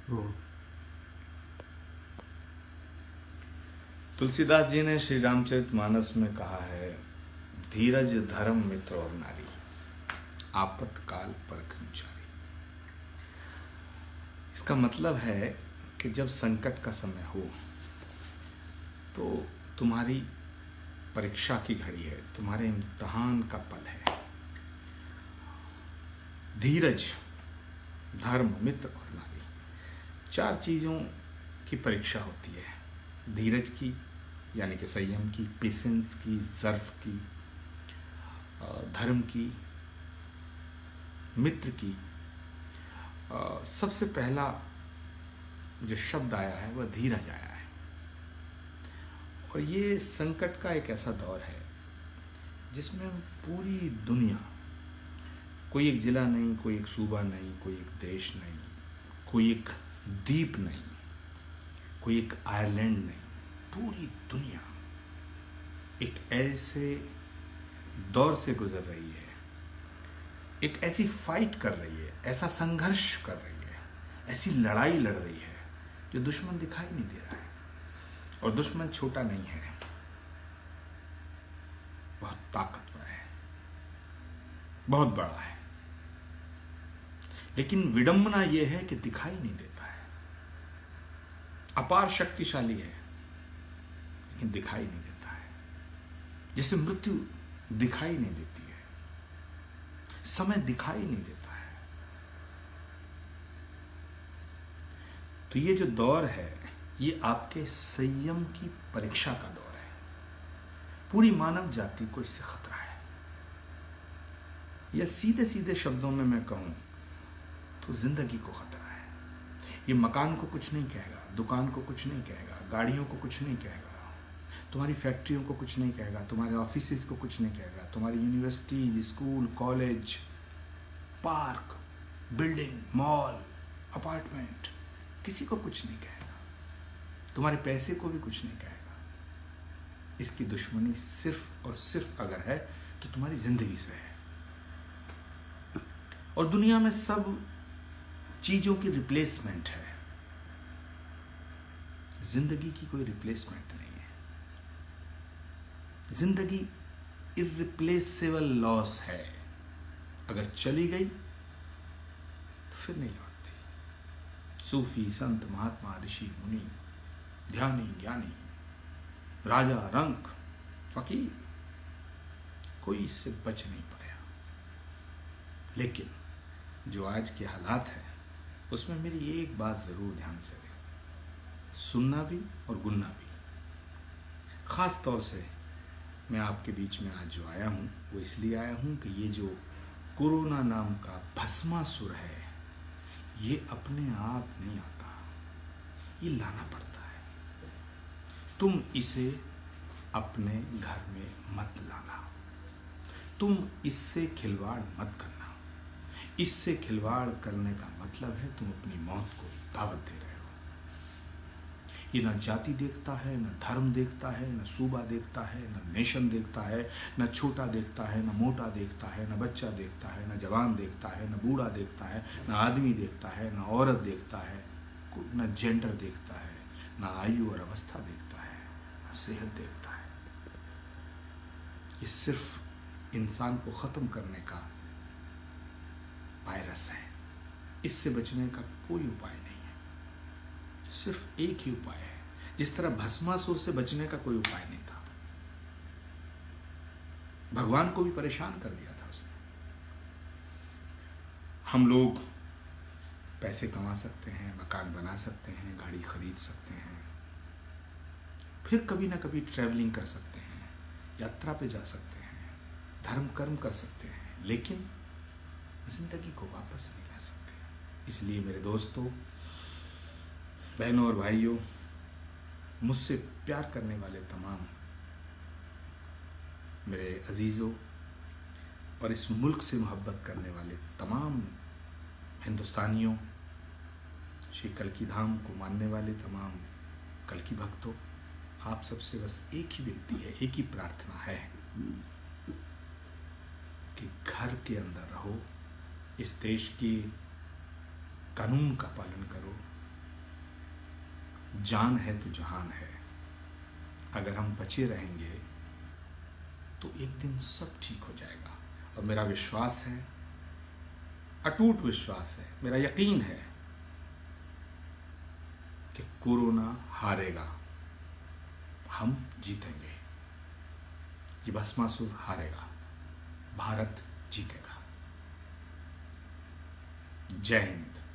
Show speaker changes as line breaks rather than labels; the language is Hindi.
वो
तुलसीदास जी ने श्री रामचरितमानस में कहा है, धीरज धर्म मित्र और नारी, आपतकाल परख विचारी। इसका मतलब है कि जब संकट का समय हो तो तुम्हारी परीक्षा की घड़ी है, तुम्हारे इम्तिहान का पल है। धीरज, धर्म, मित्र और नारी, 4 चीज़ों की परीक्षा होती है। धीरज की यानी कि संयम की, पेशेंस की, ज़र्फ की, धर्म की, मित्र की। सबसे पहला जो शब्द आया है वह धीरज आया है। और ये संकट का एक ऐसा दौर है जिसमें पूरी दुनिया, कोई एक जिला नहीं, कोई एक सूबा नहीं, कोई एक देश नहीं, कोई एक द्वीप नहीं, कोई एक आयरलैंड नहीं, पूरी दुनिया एक ऐसे दौर से गुजर रही है, एक ऐसी फाइट कर रही है, ऐसा संघर्ष कर रही है, ऐसी लड़ाई लड़ रही है जो दुश्मन दिखाई नहीं दे रहा है। और दुश्मन छोटा नहीं है, बहुत ताकतवर है, बहुत बड़ा है। लेकिन विडंबना यह है कि दिखाई नहीं देता है। अपार शक्तिशाली है लेकिन दिखाई नहीं देता है। जैसे मृत्यु दिखाई नहीं देती है, समय दिखाई नहीं देता है। तो ये जो दौर है ये आपके संयम की परीक्षा का दौर है। पूरी मानव जाति को इससे खतरा है। या सीधे सीधे शब्दों में मैं कहूं तो जिंदगी को खतरा है। ये मकान को कुछ नहीं कहेगा, दुकान को कुछ नहीं कहेगा, गाड़ियों को कुछ नहीं कहेगा, तुम्हारी फैक्ट्रियों को कुछ नहीं कहेगा, तुम्हारे ऑफिसेज को कुछ नहीं कहेगा, तुम्हारी university, school, college, park, building, mall, apartment, किसी को कुछ नहीं कहेगा। तुम्हारे पैसे को भी कुछ नहीं कहेगा। इसकी दुश्मनी सिर्फ और सिर्फ अगर है तो तुम्हारी जिंदगी से है। और दुनिया में सब चीजों की रिप्लेसमेंट है, जिंदगी की कोई रिप्लेसमेंट नहीं है। जिंदगी इररिप्लेसेबल लॉस है। अगर चली गई तो फिर नहीं लौटती। सूफी, संत, महात्मा, ऋषि, मुनि, ध्यानी, ज्ञानी, राजा, रंक, फकीर, कोई इससे बच नहीं पाया। लेकिन जो आज के हालात है उसमें मेरी एक बात जरूर ध्यान से रहे, सुनना भी और गुनना भी। खास तौर से मैं आपके बीच में आज जो आया हूं वो इसलिए आया हूं कि ये जो कोरोना नाम का भस्मासुर है ये अपने आप नहीं आता, ये लाना पड़ता है। तुम इसे अपने घर में मत लाना, तुम इससे खिलवाड़ मत करना। इससे खिलवाड़ करने का मतलब है तुम अपनी मौत को दावत दे रहे हो। ये ना जाति देखता है, न धर्म देखता है, न सूबा देखता है, न नेशन देखता है, न छोटा देखता है, न मोटा देखता है, न बच्चा देखता है, न जवान देखता है, न बूढ़ा देखता है, न आदमी देखता है, न औरत देखता है, न जेंडर देखता है, न आयु और अवस्था देखता है, न सेहत देखता है। ये सिर्फ इंसान को खत्म करने का वायरस है। इससे बचने का कोई उपाय नहीं है, सिर्फ एक ही उपाय है। जिस तरह भस्मासुर से बचने का कोई उपाय नहीं था, भगवान को भी परेशान कर दिया था उसने। हम लोग पैसे कमा सकते हैं, मकान बना सकते हैं, गाड़ी खरीद सकते हैं, फिर कभी ना कभी ट्रैवलिंग कर सकते हैं, यात्रा पे जा सकते हैं, धर्म कर्म कर सकते हैं, लेकिन जिंदगी को वापस नहीं ला सकते। इसलिए मेरे दोस्तों, बहनों और भाइयों, मुझसे प्यार करने वाले तमाम मेरे अजीज़ों और इस मुल्क से मोहब्बत करने वाले तमाम हिंदुस्तानियों, श्री कल्की धाम को मानने वाले तमाम कल्की भक्तों, आप सबसे बस एक ही विनती है, एक ही प्रार्थना है कि घर के अंदर रहो, इस देश के कानून का पालन करो, जान है तो जहान है। अगर हम बचे रहेंगे तो एक दिन सब ठीक हो जाएगा। और मेरा विश्वास है, अटूट विश्वास है, मेरा यकीन है कि कोरोना हारेगा, हम जीतेंगे, ये भस्मासुर हारेगा, भारत जीतेगा। जय हिंद।